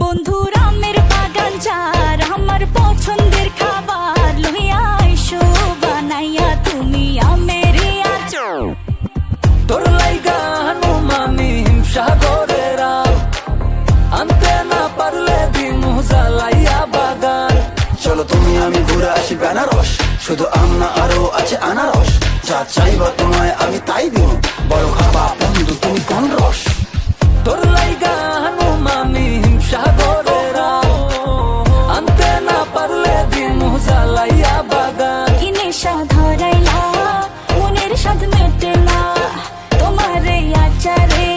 বন্ধুর আমের বাগান চার আমার পছন্দের খাবার লইয়া আইসো বানাইয়া তুমি আমের আচার। তোর লাইগা হানুমানি হিমসাগরের আম, আনতে না পারলে দিমু জ্বালাইয়া বাগান। চলো তুমি আমি ঘুরে আসি বেনারস, শুধু আম না আরো আছে আনারস। যা চাইবা তোমায় আমি তাই দিব, বড় খাবা বন্ধু তুমি কোন রস। তোর লাইগা হানুমানি হিমসাগরের আম, আনতে না পারলে দিমু জ্বালাইয়া বাগান। কি নেশা ধরাইলা মনের স্বাদ মেটে না তোমার এই আচারে,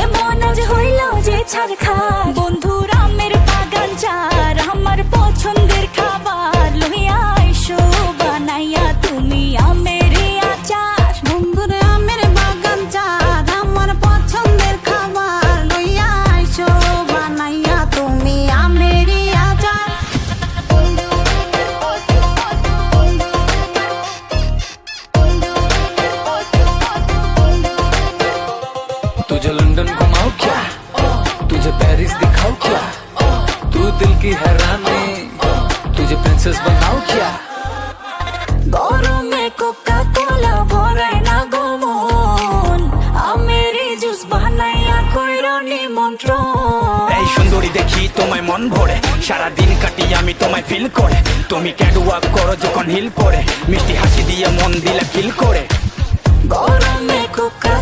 এমন আজ হইল যে ছাড় খা। বন্ধুর আমের বাগান চার আমার পছন্দের খাবার লইয়া আইসো বানাইয়া তুমি আমের আচার। বন্ধুর আমের বাগান চার আমার পছন্দের খাবার লইয়া আইসো বানাইয়া তুমি আমের আচার। तुझे लंदन घुमाओ क्या, तुझे पेरिस दिखाओ क्या, तू दिल की हैरानी, तुझे प्रिंसेस बनाओ क्या। গরমে কোকা কোলা ভরায় না গমন, আমের জুস বানাইয়া কইরো নিমন্ত্রণ। এই সুন্দরী দেখি তোমায় মন ভরে, সারাদিন কাটি আমি তোমায় ফিল করে। তুমি ক্যাটওয়াক করো যখন হিল পরে, মিষ্টি হাসি দিয়ে মন দিলা কিল করে। গরমে কোকা